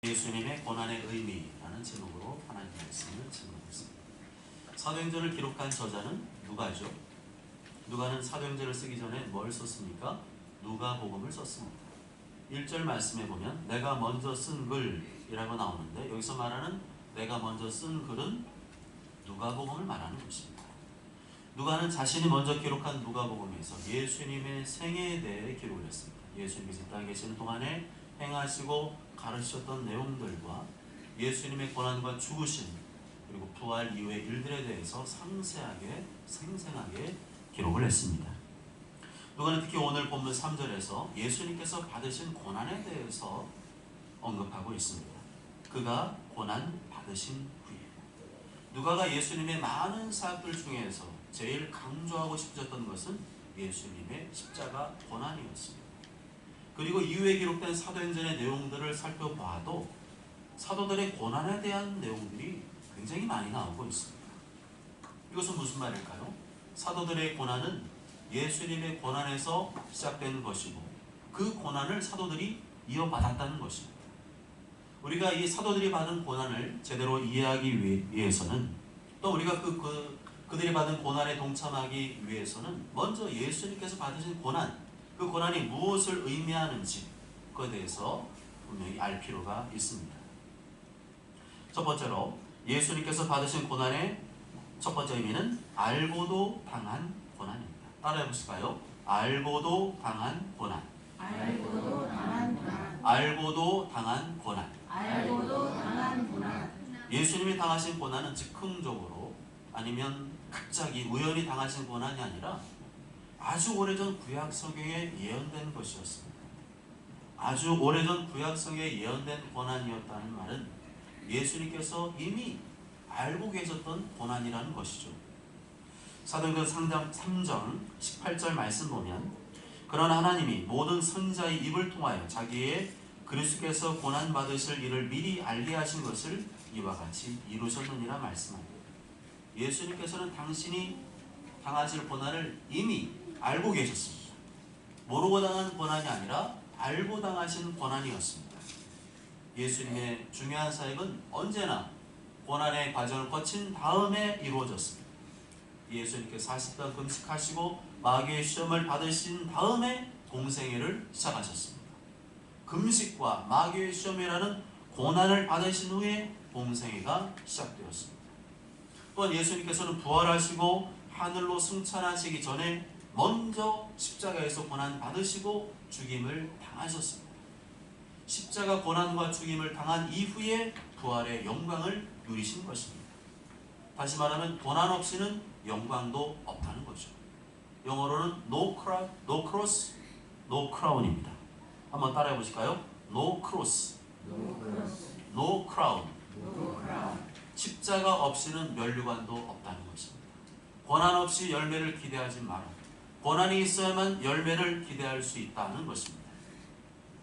예수님의 고난의 의미라는 제목으로 하나님 말씀을 증거했습니다. 사도행전을 기록한 저자는 누가죠? 누가는 사도행전을 쓰기 전에 뭘 썼습니까? 누가복음을 썼습니다. 1절 말씀에 보면 내가 먼저 쓴 글이라고 나오는데 여기서 말하는 내가 먼저 쓴 글은 누가복음을 말하는 것입니다. 누가는 자신이 먼저 기록한 누가복음에서 예수님의 생애에 대해 기록을 했습니다. 예수님이 이 땅에 계시는 동안에 행하시고 가르치셨던 내용들과 예수님의 고난과 죽으심 그리고 부활 이후의 일들에 대해서 상세하게 생생하게 기록을 했습니다. 누가는 특히 오늘 본문 3절에서 예수님께서 받으신 고난에 대해서 언급하고 있습니다. 그가 고난 받으신 후에 누가가 예수님의 많은 사역들 중에서 제일 강조하고 싶으셨던 것은 예수님의 십자가 고난이었습니다. 그리고 이후에 기록된 사도행전의 내용들을 살펴봐도 사도들의 고난에 대한 내용들이 굉장히 많이 나오고 있습니다. 이것은 무슨 말일까요? 사도들의 고난은 예수님의 고난에서 시작된 것이고 그 고난을 사도들이 이어받았다는 것입니다. 우리가 이 사도들이 받은 고난을 제대로 이해하기 위해서는 또 우리가 그들이 받은 고난에 동참하기 위해서는 먼저 예수님께서 받으신 고난 그 고난이 무엇을 의미하는지 그에 대해서 분명히 알 필요가 있습니다. 첫 번째로 예수님께서 받으신 고난의 첫 번째 의미는 알고도 당한 고난입니다. 따라해 보실까요? 알고도 당한 고난. 알고도 당한 고난. 알고도 당한 고난. 알고도 당한 고난. 예수님이 당하신 고난은 즉흥적으로 아니면 갑자기 우연히 당하신 고난이 아니라 아주 오래전 구약 성경에 예언된 것이었습니다. 아주 오래전 구약 성경에 예언된 고난이었다는 말은 예수님께서 이미 알고 계셨던 고난이라는 것이죠. 사도행전 3장 18절 말씀 보면 그러나 하나님이 모든 선지자의 입을 통하여 자기의 그리스도께서 고난 받으실 일을 미리 알게 하신 것을 이와 같이 이루셨느니라 말씀합니다. 예수님께서는 당신이 당하실 고난을 이미 알고 계셨습니다. 모르고 당한 고난이 아니라 알고 당하신 고난이었습니다. 예수님의 중요한 사역은 언제나 고난의 과정을 거친 다음에 이루어졌습니다. 예수님께서 40년 금식하시고 마귀의 시험을 받으신 다음에 공생애를 시작하셨습니다. 금식과 마귀의 시험이라는 고난을 받으신 후에 공생애가 시작되었습니다. 또한 예수님께서는 부활하시고 하늘로 승천하시기 전에 먼저 십자가에서 고난 받으시고 죽임을 당하셨습니다. 십자가 고난과 죽임을 당한 이후에 부활의 영광을 누리신 것입니다. 다시 말하면 고난 없이는 영광도 없다는 거죠. 영어로는 no cross, no crown입니다. 한번 따라해 보실까요? No cross, no crown. 십자가 없이는 면류관도 없다는 것입니다. 고난 없이 열매를 기대하지 마라. 고난이 있어야만 열매를 기대할 수 있다는 것입니다.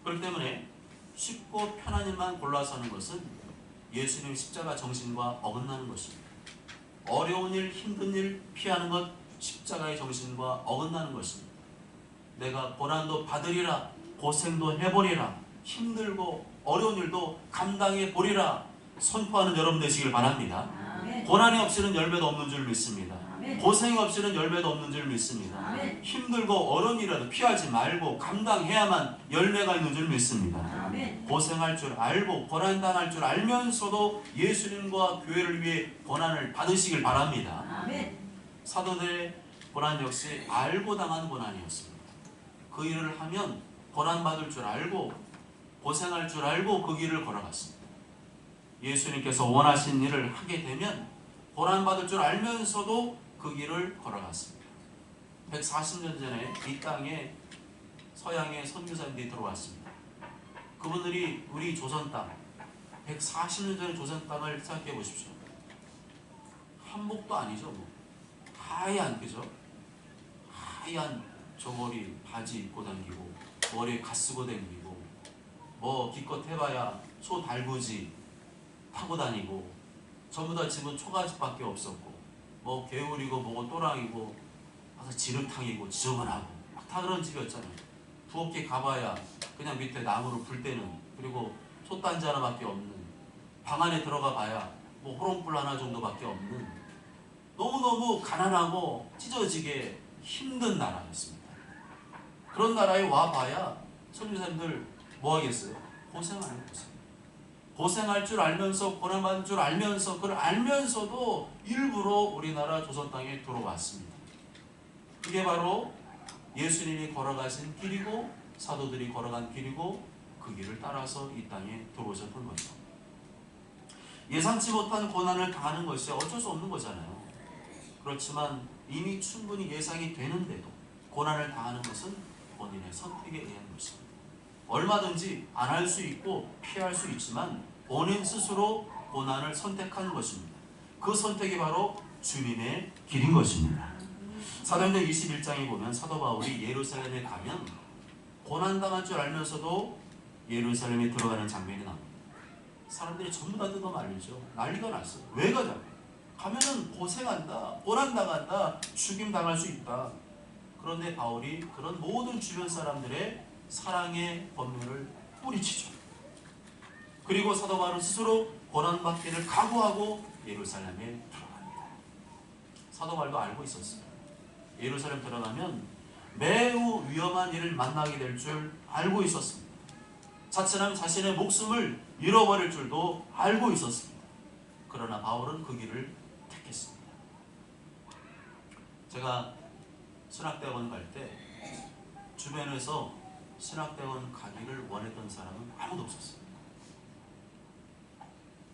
그렇기 때문에 쉽고 편한 일만 골라서 하는 것은 예수님 십자가 정신과 어긋나는 것입니다. 어려운 일, 힘든 일 피하는 것 십자가의 정신과 어긋나는 것입니다. 내가 고난도 받으리라, 고생도 해보리라, 힘들고 어려운 일도 감당해 보리라 선포하는 여러분 되시길 바랍니다. 아멘. 고난이 없이는 열매도 없는 줄 믿습니다. 아멘. 고생이 없이는 열매도 없는 줄 믿습니다. 아멘. 힘들고 어려운 일이라도 피하지 말고 감당해야만 열매가 있는 줄 믿습니다. 아멘. 고생할 줄 알고 고난당할 줄 알면서도 예수님과 교회를 위해 고난을 받으시길 바랍니다. 아멘. 사도들의 고난 역시 알고 당한 고난이었습니다. 그 일을 하면 고난받을 줄 알고 고생할 줄 알고 그 길을 걸어갔습니다. 예수님께서 원하신 일을 하게 되면 고난받을 줄 알면서도 그 길을 걸어갔습니다. 140년 전에 이 땅에 서양의 선교사님들이 들어왔습니다. 그분들이 우리 조선 땅 140년 전의 조선 땅을 생각해 보십시오. 한복도 아니죠. 뭐. 하얀 그죠? 하얀 저고리 바지 입고 다니고 머리에 갓 쓰고 다니고 뭐 기껏 해봐야 소 달구지 타고 다니고 전부 다 집은 초가집밖에 없었고 뭐 개울이고 뭐고 또랑이고 가서 지름탕이고 지저분하고 막 다 그런 집이었잖아요. 부엌에 가봐야 그냥 밑에 나무로 불 때는 그리고 소 떡단지 하나밖에 없는, 방 안에 들어가 봐야 뭐 호롱불 하나 정도밖에 없는 너무너무 가난하고 찢어지게 힘든 나라였습니다. 그런 나라에 와봐야 선교사님들 뭐 하겠어요? 고생하는 고생. 고생할 줄 알면서, 고난받을 줄 알면서, 그걸 알면서도 일부러 우리나라 조선 땅에 들어왔습니다. 그게 바로 예수님이 걸어가신 길이고 사도들이 걸어간 길이고 그 길을 따라서 이 땅에 들어오셨던 거죠. 예상치 못한 고난을 당하는 것이 어쩔 수 없는 거잖아요. 그렇지만 이미 충분히 예상이 되는데도 고난을 당하는 것은 본인의 선택에 의한 것입니다. 얼마든지 안 할 수 있고 피할 수 있지만 본인 스스로 고난을 선택하는 것입니다. 그 선택이 바로 주님의 길인 것입니다. 사도행전 21장에 보면 사도 바울이 예루살렘에 가면 고난당할 줄 알면서도 예루살렘에 들어가는 장면이 나옵니다. 사람들이 전부 다 뜯어말리죠. 난리가 났어요. 왜 가자고? 가면은 고생한다, 고난당한다, 죽임당할 수 있다. 그런데 바울이 그런 모든 주변 사람들의 사랑의 법률을 뿌리치죠. 그리고 사도 바울은 스스로 고난받기를 각오하고 예루살렘에 들어갑니다. 사도 바울도 알고 있었어요. 예루살렘 들어가면 매우 위험한 일을 만나게 될 줄 알고 있었습니다. 자칫하면 자신의 목숨을 잃어버릴 줄도 알고 있었습니다. 그러나 바울은 그 길을 택했습니다. 제가 신학대학원 갈 때 주변에서 신학대학원 가기를 원했던 사람은 아무도 없었어요.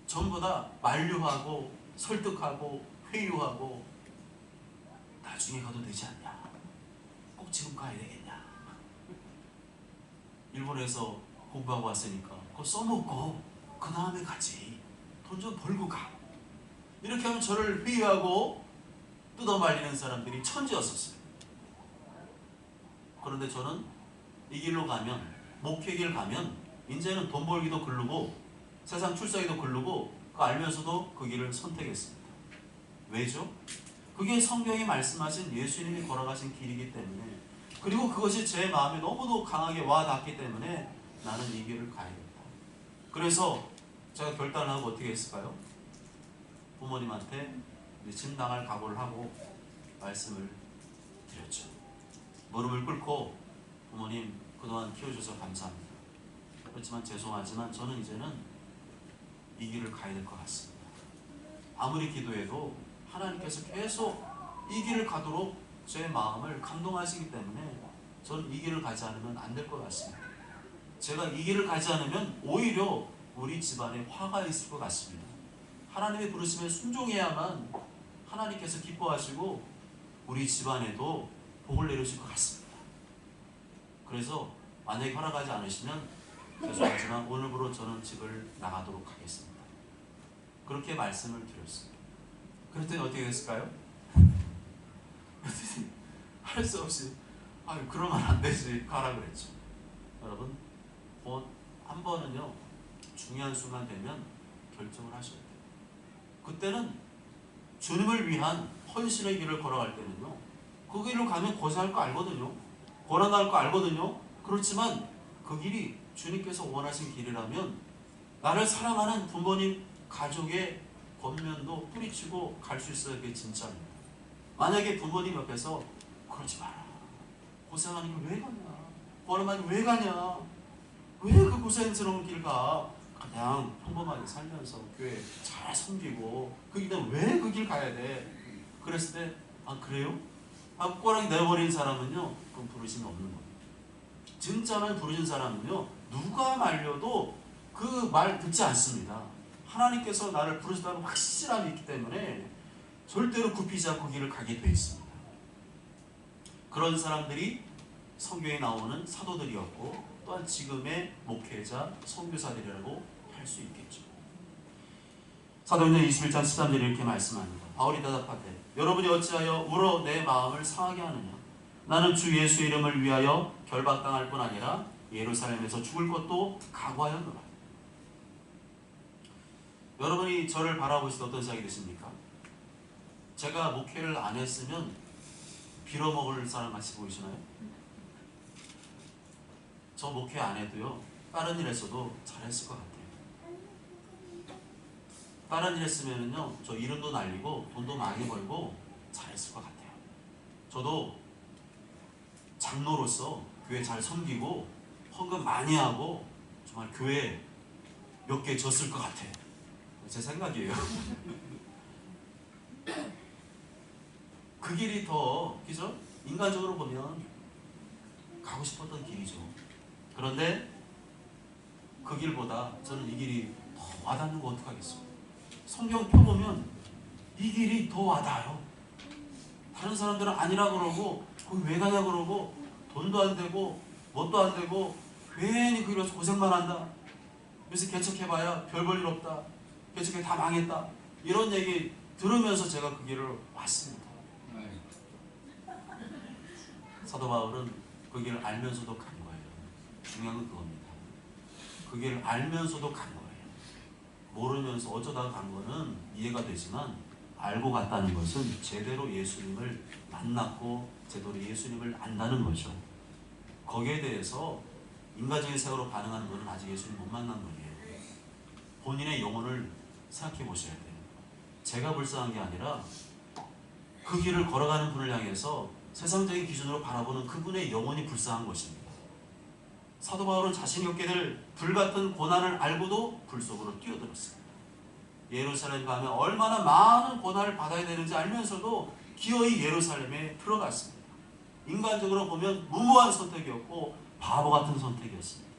전부 다 만류하고 설득하고 회유하고 나중에 가도 되지 않냐, 꼭 지금 가야 되겠냐, 일본에서 공부하고 왔으니까 그거 써먹고 그 다음에 가지, 돈 좀 벌고 가, 이렇게 하면 저를 회유하고 뜯어말리는 사람들이 천지였었어요. 그런데 저는 이 길로 가면, 목회길 가면 이제는 돈 벌기도 글르고 세상 출세하기도 글르고 그거 알면서도 그 길을 선택했습니다. 왜죠? 그게 성경이 말씀하신 예수님이 걸어가신 길이기 때문에, 그리고 그것이 제 마음에 너무도 강하게 와닿기 때문에 나는 이 길을 가야겠다. 그래서 제가 결단을 하고 어떻게 했을까요? 부모님한테 진당할 각오를 하고 말씀을 드렸죠. 무릎을 꿇고 부모님 그동안 키워주셔서 감사합니다. 그렇지만 죄송하지만 저는 이제는 이 길을 가야 될 것 같습니다. 아무리 기도해도 하나님께서 계속 이 길을 가도록 제 마음을 감동하시기 때문에 저는 이 길을 가지 않으면 안 될 것 같습니다. 제가 이 길을 가지 않으면 오히려 우리 집안에 화가 있을 것 같습니다. 하나님의 부르심에 순종해야만 하나님께서 기뻐하시고 우리 집안에도 복을 내리실 것 같습니다. 그래서 만약에 허락하지 않으시면 죄송하지만 오늘부로 저는 집을 나가도록 하겠습니다. 그렇게 말씀을 드렸습니다. 그랬더니 어떻게 됐을까요? 할 수 없이 그러면 안 되지, 가라 그랬죠. 여러분, 한 번은요 중요한 순간 되면 결정을 하셔야 돼요. 그때는 주님을 위한 헌신의 길을 걸어갈 때는요, 그 길로 가면 고생할 거 알거든요, 고난할 거 알거든요. 그렇지만 그 길이 주님께서 원하신 길이라면 나를 사랑하는 부모님, 가족의 권면도 뿌리치고 갈 수 있어야 그게 진짜입니다. 만약에 부모님 옆에서 그러지 마라, 고생하는 길 왜 가냐, 고난하는 길 왜 가냐, 왜 그 고생스러운 길 가, 그냥 평범하게 살면서 교회 잘 섬기고 그 길은 왜 그 길 가야 돼, 그랬을 때 그래요? 꼬랑이 내버린 사람은요 그건 부르심이 없는 거예요. 진짜는 부르신 사람은요 누가 말려도 그 말 듣지 않습니다. 하나님께서 나를 부르셨다는 확실함이 있기 때문에 절대로 굽히지 않고 길을 가게 되어 있습니다. 그런 사람들이 성경에 나오는 사도들이었고 또한 지금의 목회자, 선교사들이라고 할 수 있겠죠. 사도행전 21장 13절에 이렇게 말씀합니다. 바울이 대답하되 여러분이 어찌하여 울어 내 마음을 상하게 하느냐, 나는 주 예수 이름을 위하여 결박당할 뿐 아니라 예루살렘에서 죽을 것도 각오하였노라. 여러분이 저를 바라보실 때 어떤 생각이 드십니까? 제가 목회를 안 했으면 빌어먹을 사람 같이 보이시나요? 저 목회 안 해도요 다른 일 했어도 잘했을 것 같아요. 다른 일 했으면은요, 저 이름도 날리고 돈도 많이 벌고 잘했을 것 같아요. 저도 장로로서 교회 잘 섬기고 헌금 많이 하고 정말 교회 몇 개 졌을 것 같아요. 제 생각이에요. 그 길이 더, 그죠? 인간적으로 보면 가고 싶었던 길이죠. 그런데 그 길보다 저는 이 길이 더 와닿는 거 어떡하겠어요? 성경 펴보면 이 길이 더 와닿아요. 다른 사람들은 아니라 그러고 거기 왜 가냐 그러고 돈도 안 되고 뭣도 안 되고 괜히 그 길에서 고생만 한다. 그래서 개척해봐야 별 볼 일 없다. 개척해 다 망했다. 이런 얘기 들으면서 제가 그 길을 왔습니다. 사도 바울은 그 길을 알면서도 간 거예요. 중요한 건 그겁니다. 그 길을 알면서도 간 거예요. 모르면서 어쩌다가 간 거는 이해가 되지만 알고 갔다는 것은 제대로 예수님을 만났고 제대로 예수님을 안다는 거죠. 거기에 대해서 인간적인 생각으로 반응하는 것은 아직 예수님 못 만난 거예요. 본인의 영혼을 생각해 보셔야 돼요. 제가 불쌍한 게 아니라 그 길을 걸어가는 분을 향해서 세상적인 기준으로 바라보는 그분의 영혼이 불쌍한 것입니다. 사도 바울은 자신이 겪게 될 불같은 고난을 알고도 불 속으로 뛰어들었습니다. 예루살렘 가면 얼마나 많은 고난을 받아야 되는지 알면서도 기어이 예루살렘에 들어갔습니다. 인간적으로 보면 무모한 선택이었고 바보 같은 선택이었습니다.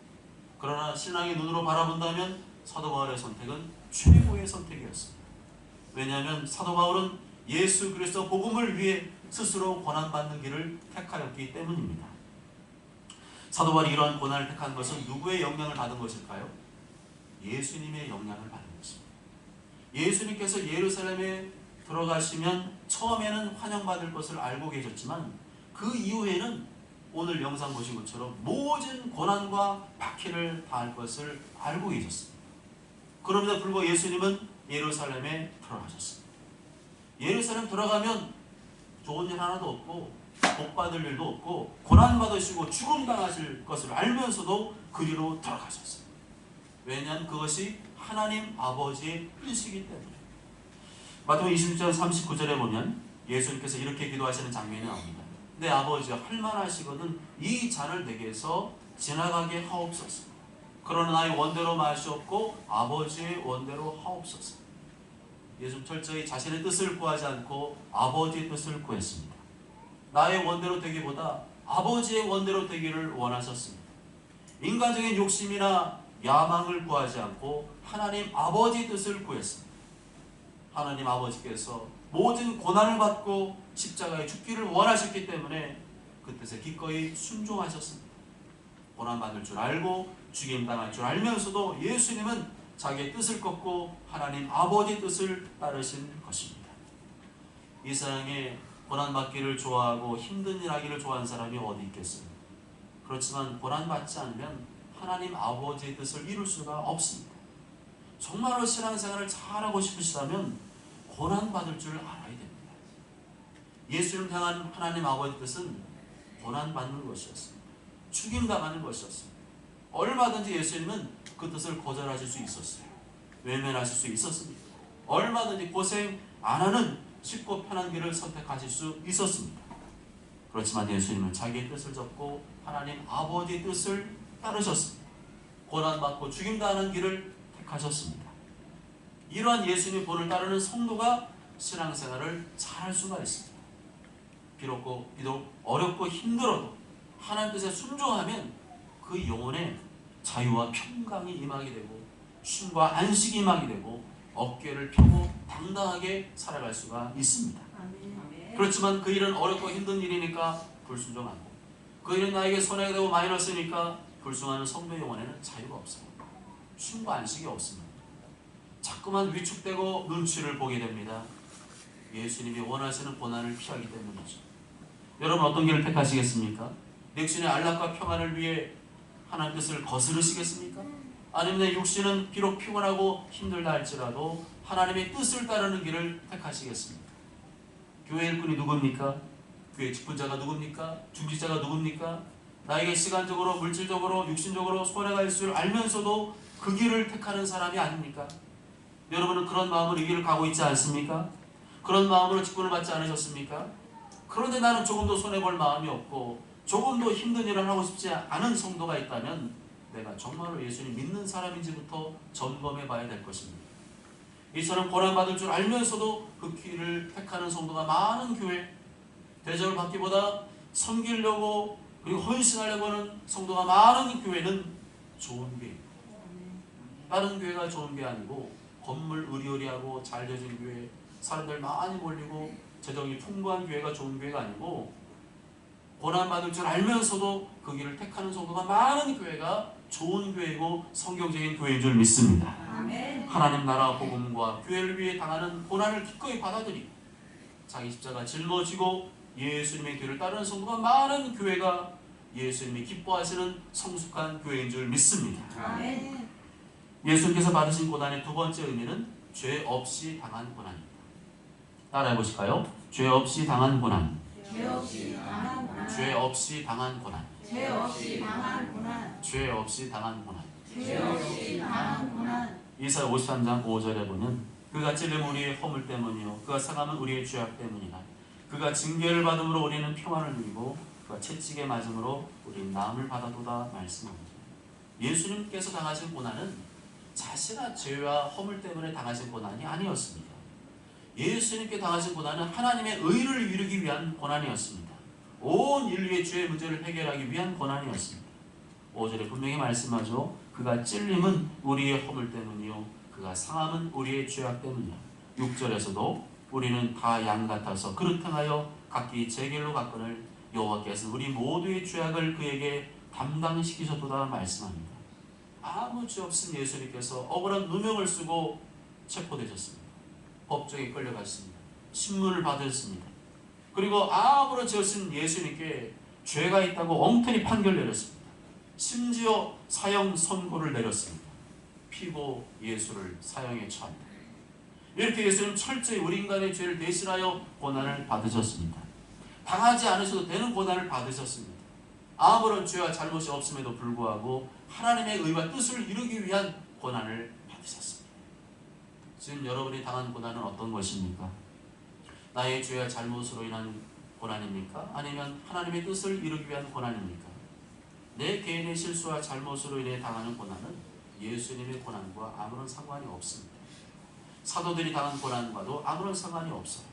그러나 신앙의 눈으로 바라본다면 사도 바울의 선택은 최고의 선택이었습니다. 왜냐하면 사도 바울은 예수 그리스도 복음을 위해 스스로 고난받는 길을 택하였기 때문입니다. 사도 바울이 이러한 고난을 택한 것은 누구의 영향을 받은 것일까요? 예수님의 영향을 받은 것입니다. 예수님께서 예루살렘에 들어가시면 처음에는 환영받을 것을 알고 계셨지만 그 이후에는 오늘 영상 보신 것처럼 모든 고난과 박해를 당할 것을 알고 계셨습니다. 그럼에도 불구하고 예수님은 예루살렘에 들어가셨습니다. 예루살렘 들어가면 좋은 일 하나도 없고 복 받을 일도 없고 고난 받으시고 죽음 당하실 것을 알면서도 그리로 들어가셨습니다. 왜냐하면 그것이 하나님 아버지의 뜻이기 때문에. 마태복음 26장 39절에 보면 예수님께서 이렇게 기도하시는 장면이 나옵니다. 내 아버지여 할만하시거든 이 잔을 내게서 지나가게 하옵소서. 그러나 나의 원대로 마시옵고 아버지의 원대로 하옵소서. 예수님 철저히 자신의 뜻을 구하지 않고 아버지의 뜻을 구했습니다. 나의 원대로 되기보다 아버지의 원대로 되기를 원하셨습니다. 인간적인 욕심이나 야망을 구하지 않고 하나님 아버지의 뜻을 구했습니다. 하나님 아버지께서 모든 고난을 받고 십자가에 죽기를 원하셨기 때문에 그 뜻에 기꺼이 순종하셨습니다. 고난받을 줄 알고 죽임당할 줄 알면서도 예수님은 자기의 뜻을 꺾고 하나님 아버지의 뜻을 따르신 것입니다. 이 세상에 고난받기를 좋아하고 힘든 일 하기를 좋아하는 사람이 어디 있겠어요? 그렇지만 고난받지 않으면 하나님 아버지의 뜻을 이룰 수가 없습니다. 정말로 신앙생활을 잘하고 싶으시다면 고난받을 줄 알아야 됩니다. 예수님을 향한 하나님 아버지의 뜻은 고난받는 것이었습니다. 죽임당하는 것이었습니다. 얼마든지 예수님은 그 뜻을 거절하실 수 있었어요. 외면하실 수 있었습니다. 얼마든지 고생 안 하는 쉽고 편한 길을 선택하실 수 있었습니다. 그렇지만 예수님은 자기의 뜻을 접고 하나님 아버지의 뜻을 따르셨습니다. 고난받고 죽임당하는 길을 택하셨습니다. 이러한 예수님의 본을 따르는 성도가 신앙생활을 잘할 수가 있습니다. 비록 어렵고 힘들어도 하나님 뜻에 순종하면 그 영혼에 자유와 평강이 임하게 되고 쉼과 안식이 임하게 되고 어깨를 펴고 당당하게 살아갈 수가 있습니다. 그렇지만 그 일은 어렵고 힘든 일이니까 불순종하고 그 일은 나에게 손해가 되고 마이너스니까 불순종하는 성도의 영혼에는 자유가 없어요. 쉼과 안식이 없습니다. 자꾸만 위축되고 눈치를 보게 됩니다. 예수님이 원하시는 고난을 피하기 때문이죠. 여러분 어떤 길을 택하시겠습니까? 내 육신의 안락과 평안을 위해 하나님 뜻을 거스르시겠습니까? 아니면 내 육신은 비록 피곤하고 힘들다 할지라도 하나님의 뜻을 따르는 길을 택하시겠습니까? 교회 일꾼이 누굽니까? 교회 직분자가 누굽니까? 중직자가 누굽니까? 나에게 시간적으로 물질적으로 육신적으로 손해가 있을 줄 알면서도 그 길을 택하는 사람이 아닙니까? 여러분은 그런 마음으로 이 길을 가고 있지 않습니까? 그런 마음으로 직분을 받지 않으셨습니까? 그런데 나는 조금도 손해볼 마음이 없고 조금도 힘든 일을 하고 싶지 않은 성도가 있다면 내가 정말로 예수님 믿는 사람인지부터 점검해 봐야 될 것입니다. 이처럼 고난받을 줄 알면서도 그 길을 택하는 성도가 많은 교회, 대접을 받기보다 섬기려고 그리고 헌신하려고 하는 성도가 많은 교회는 좋은 교회입니다. 다른 교회가 좋은 게 아니고 건물 의리의리하고 잘 되어진 교회, 사람들 많이 몰리고 재정이 풍부한 교회가 좋은 교회가 아니고 고난받을 줄 알면서도 그 길을 택하는 성도가 많은 교회가 좋은 교회이고 성경적인 교회인 줄 믿습니다. 아멘. 하나님 나라 복음과 교회를 위해 당하는 고난을 기꺼이 받아들이고 자기 십자가 짊어지고 예수님의 길을 따르는 성도가 많은 교회가 예수님이 기뻐하시는 성숙한 교회인 줄 믿습니다. 아멘. 예수님께서 받으신 고난의 두 번째 의미는 죄 없이 당한 고난입니다. 따라해 보실까요? 죄 없이 당한 고난. 죄 없이 당한 고난. 죄 없이 당한 고난. 죄 없이 당한 고난. 죄 없이 당한 고난. 죄 없이 당한 고난. 이사야 53장 5절에 보면 그가 찔림 우리의 허물 때문이요 그가 상함은 우리의 죄악 때문이나 그가 징계를 받음으로 우리는 평안을 누리고 그가 채찍에 맞음으로 우리는 나음을 받아도다 말씀합니다. 예수님께서 당하신 고난은 자신의 죄와 허물 때문에 당하신 고난이 아니었습니다. 예수님께 당하신 고난은 하나님의 의를 이루기 위한 고난이었습니다. 온 인류의 죄의 문제를 해결하기 위한 고난이었습니다. 5절에 분명히 말씀하죠. 그가 찔림은 우리의 허물 때문이요 그가 상함은 우리의 죄악 때문이야. 6절에서도 우리는 다 양 같아서 그릇 행하여 각기 제 길로 갔거늘 여호와께서 우리 모두의 죄악을 그에게 담당시키셨도다 말씀합니다. 아무 죄 없은 예수님께서 억울한 누명을 쓰고 체포되셨습니다. 법정에 끌려갔습니다. 신문을 받으셨습니다. 그리고 아무런 죄 없은 예수님께 죄가 있다고 엉터리 판결 내렸습니다. 심지어 사형 선고를 내렸습니다. 피고 예수를 사형에 처합니다. 이렇게 예수님 철저히 우리 인간의 죄를 대신하여 고난을 받으셨습니다. 당하지 않으셔도 되는 고난을 받으셨습니다. 아무런 죄와 잘못이 없음에도 불구하고 하나님의 의와 뜻을 이루기 위한 고난을 받으셨습니다. 지금 여러분이 당한 고난은 어떤 것입니까? 나의 죄와 잘못으로 인한 고난입니까? 아니면 하나님의 뜻을 이루기 위한 고난입니까? 내 개인의 실수와 잘못으로 인해 당하는 고난은 예수님의 고난과 아무런 상관이 없습니다. 사도들이 당한 고난과도 아무런 상관이 없어요.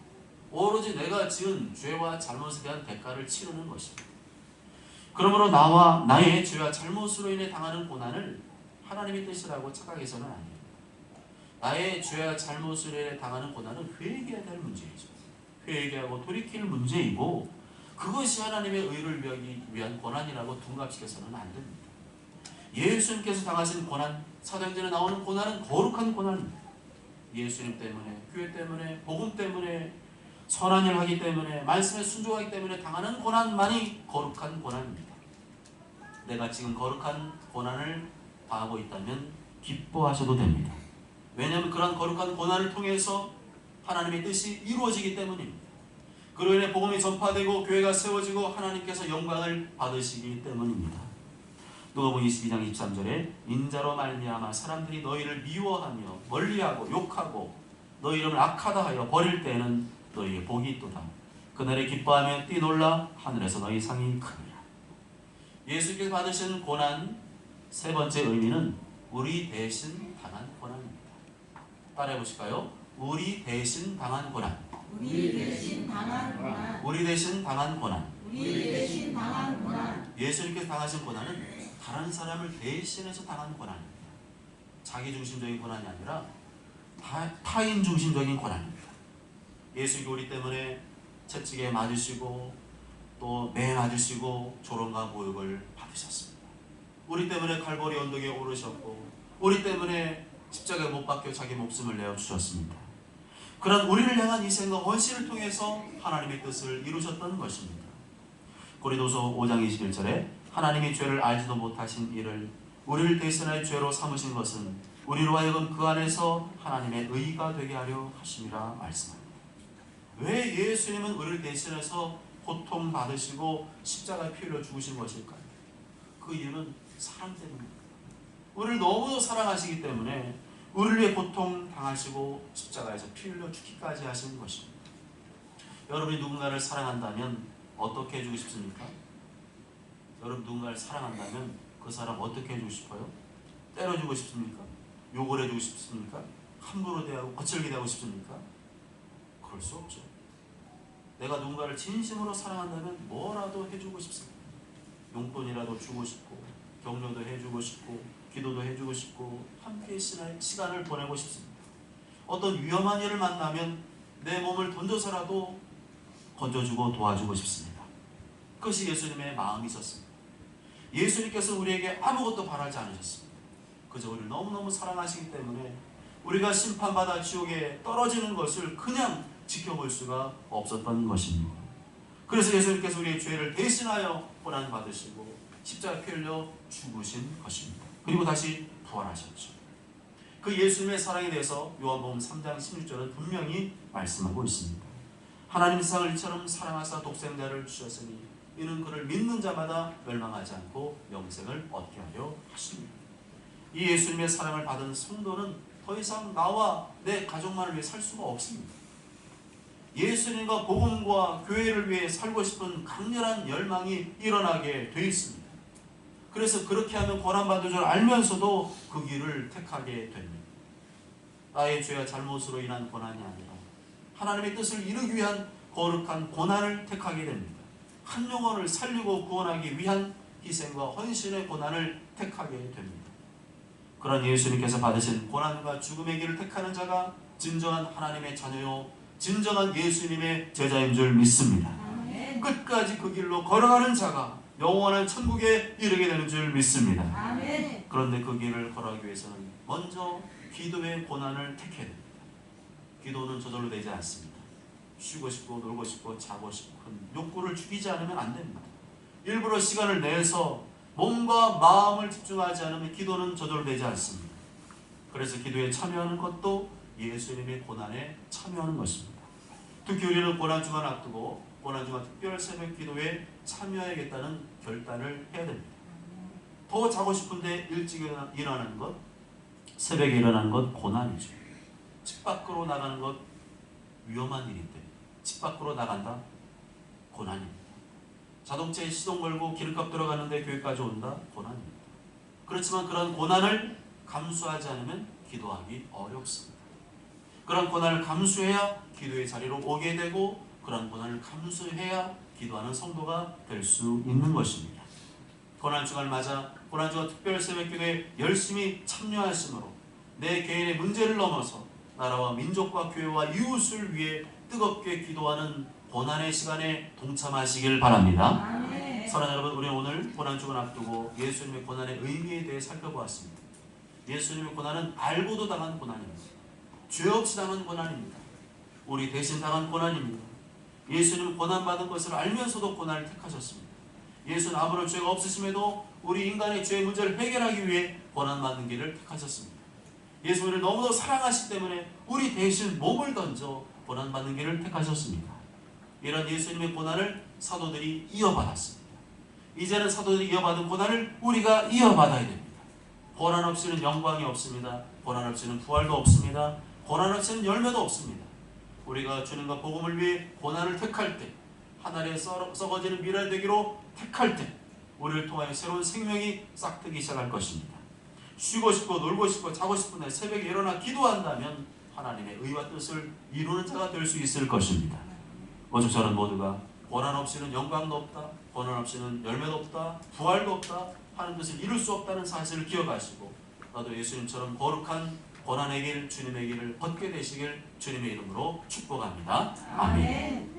오로지 내가 지은 죄와 잘못에 대한 대가를 치르는 것입니다. 그러므로 나와 나의 죄와 잘못으로 인해 당하는 고난을 하나님의 뜻이라고 착각해서는 안 돼요. 나의 죄와 잘못으로 인해 당하는 고난은 회개해야 될 문제이죠. 회개하고 돌이킬 문제이고 그것이 하나님의 의를 위한 고난이라고 둔갑시켜서는 안 됩니다. 예수님께서 당하신 고난, 사도행전에 나오는 고난은 거룩한 고난입니다. 예수님 때문에, 교회 때문에, 복음 때문에, 선한 일을 하기 때문에, 말씀에 순종하기 때문에 당하는 고난만이 거룩한 고난입니다. 내가 지금 거룩한 고난을 당하고 있다면 기뻐하셔도 됩니다. 왜냐하면 그런 거룩한 고난을 통해서 하나님의 뜻이 이루어지기 때문입니다. 그로 인해 복음이 전파되고 교회가 세워지고 하나님께서 영광을 받으시기 때문입니다. 누가복음 22장 23절에 인자로 말미암아 사람들이 너희를 미워하며 멀리하고 욕하고 너희 이름을 악하다 하여 버릴 때에는 너희의 복이 있도다. 그날에 기뻐하며 뛰놀라 하늘에서 너희 상이 크니라. 예수께서 받으신 고난 세 번째 의미는 우리 대신 당한 고난입니다. 따라해 보실까요? 우리 대신 당한 고난. 우리 대신 당한 고난. 우리 대신 당한 고난. 우리 대신 당한 고난. 예수님께서 당하신 고난은 다른 사람을 대신해서 당한 고난입니다. 자기 중심적인 고난이 아니라 타인 중심적인 고난입니다. 예수님이 우리 때문에 채찍에 맞으시고 또 매 맞으시고 조롱과 모욕을 받으셨습니다. 우리 때문에 갈보리 언덕에 오르셨고 우리 때문에 십자가에 못 박혀 자기 목숨을 내어주셨습니다. 그런 우리를 향한 희생과 헌신을 통해서 하나님의 뜻을 이루셨던 것입니다. 고린도서 5장 21절에 하나님이 죄를 알지도 못하신 이를 우리를 대신하여 죄로 삼으신 것은 우리로 하여금 그 안에서 하나님의 의가 되게 하려 하심이라 말씀합니다. 왜 예수님은 우리를 대신해서 고통받으시고 십자가에 피 흘려 죽으신 것일까요? 그 이유는 사랑 때문입니다. 우리를 너무도 사랑하시기 때문에 우리를 위해 고통 당하시고 십자가에서 피 흘려 죽기까지 하신 것입니다. 여러분이 누군가를 사랑한다면 어떻게 해주고 싶습니까? 여러분 누군가를 사랑한다면 그 사람 어떻게 해주고 싶어요? 때려주고 싶습니까? 욕을 해주고 싶습니까? 함부로 대하고 거칠게 대하고 싶습니까? 그럴 수 없죠. 내가 누군가를 진심으로 사랑한다면 뭐라도 해주고 싶습니다. 용돈이라도 주고 싶고, 격려도 해주고 싶고, 기도도 해주고 싶고, 함께 시간을 보내고 싶습니다. 어떤 위험한 일을 만나면 내 몸을 던져서라도 건져주고 도와주고 싶습니다. 그것이 예수님의 마음이셨습니다. 예수님께서 우리에게 아무것도 바라지 않으셨습니다. 그저 우리를 너무너무 사랑하시기 때문에 우리가 심판받아 지옥에 떨어지는 것을 그냥 지켜볼 수가 없었던 것입니다. 그래서 예수님께서 우리의 죄를 대신하여 고난받으시고 십자가에 피 흘려 죽으신 것입니다. 그리고 다시 부활하셨죠. 그 예수님의 사랑에 대해서 요한복음 3장 16절은 분명히 말씀하고 있습니다. 하나님 세상을 이처럼 사랑하사 독생자를 주셨으니 이는 그를 믿는 자마다 멸망하지 않고 영생을 얻게 하려 하십니다. 이 예수님의 사랑을 받은 성도는 더 이상 나와 내 가족만을 위해 살 수가 없습니다. 예수님과 복음과 교회를 위해 살고 싶은 강렬한 열망이 일어나게 돼 있습니다. 그래서 그렇게 하면 고난받을 줄 알면서도 그 길을 택하게 됩니다. 나의 죄와 잘못으로 인한 고난이 아니라 하나님의 뜻을 이루기 위한 거룩한 고난을 택하게 됩니다. 한 영혼을 살리고 구원하기 위한 희생과 헌신의 고난을 택하게 됩니다. 그런 예수님께서 받으신 고난과 죽음의 길을 택하는 자가 진정한 하나님의 자녀요 진정한 예수님의 제자인 줄 믿습니다. 아멘. 끝까지 그 길로 걸어가는 자가 영원한 천국에 이르게 되는 줄 믿습니다. 아멘. 그런데 그 길을 걸어가기 위해서는 먼저 기도의 고난을 택해야 됩니다. 기도는 저절로 되지 않습니다. 쉬고 싶고 놀고 싶고 자고 싶은 욕구를 죽이지 않으면 안 됩니다. 일부러 시간을 내서 몸과 마음을 집중하지 않으면 기도는 저절로 되지 않습니다. 그래서 기도에 참여하는 것도 예수님의 고난에 참여하는 것입니다. 특히 우리는 고난주간 앞두고 고난주간 특별 새벽 기도에 참여해야겠다는 결단을 해야 됩니다. 더 자고 싶은데 일찍 일어나는 것, 새벽에 일어나는 것 고난이죠. 집 밖으로 나가는 것 위험한 일인데 집 밖으로 나간다? 고난입니다. 자동차에 시동 걸고 기름값 들어가는데 교회까지 온다? 고난입니다. 그렇지만 그런 고난을 감수하지 않으면 기도하기 어렵습니다. 그런 고난을 감수해야 기도의 자리로 오게 되고 그런 고난을 감수해야 기도하는 성도가 될 수 있는 것입니다. 고난주간을 맞아 고난주간 특별 새벽 기도에 열심히 참여하심으로 내 개인의 문제를 넘어서 나라와 민족과 교회와 이웃을 위해 뜨겁게 기도하는 고난의 시간에 동참하시길 바랍니다. 아멘. 사랑하는 여러분, 우리는 오늘 고난주간 앞두고 예수님의 고난의 의미에 대해 살펴보았습니다. 예수님의 고난은 알고도 당한 고난입니다. 죄 없이 당한 고난입니다. 우리 대신 당한 고난입니다. 예수님은 고난받은 것을 알면서도 고난을 택하셨습니다. 예수는 아무런 죄가 없으심에도 우리 인간의 죄의 문제를 해결하기 위해 고난받는 길을 택하셨습니다. 예수는 우리를 너무도 사랑하시기 때문에 우리 대신 몸을 던져 고난받는 길을 택하셨습니다. 이런 예수님의 고난을 사도들이 이어받았습니다. 이제는 사도들이 이어받은 고난을 우리가 이어받아야 됩니다. 고난 없이는 영광이 없습니다. 고난 없이는 부활도 없습니다. 고난 없이는 열매도 없습니다. 우리가 주님과 복음을 위해 고난을 택할 때, 하늘에 썩어지는 미랄 되기로 택할 때 우리를 통하여 새로운 생명이 싹트기 시작할 것입니다. 쉬고 싶고 놀고 싶고 자고 싶은 날 새벽에 일어나 기도한다면 하나님의 의와 뜻을 이루는 자가 될 수 있을 것입니다. 오직 저는 모두가 고난 없이는 영광도 없다, 고난 없이는 열매도 없다, 부활도 없다 하는 뜻을 이룰 수 없다는 사실을 기억하시고 나도 예수님처럼 거룩한 고난의 길, 주님의 길을 걷게 되시길 주님의 이름으로 축복합니다. 아멘.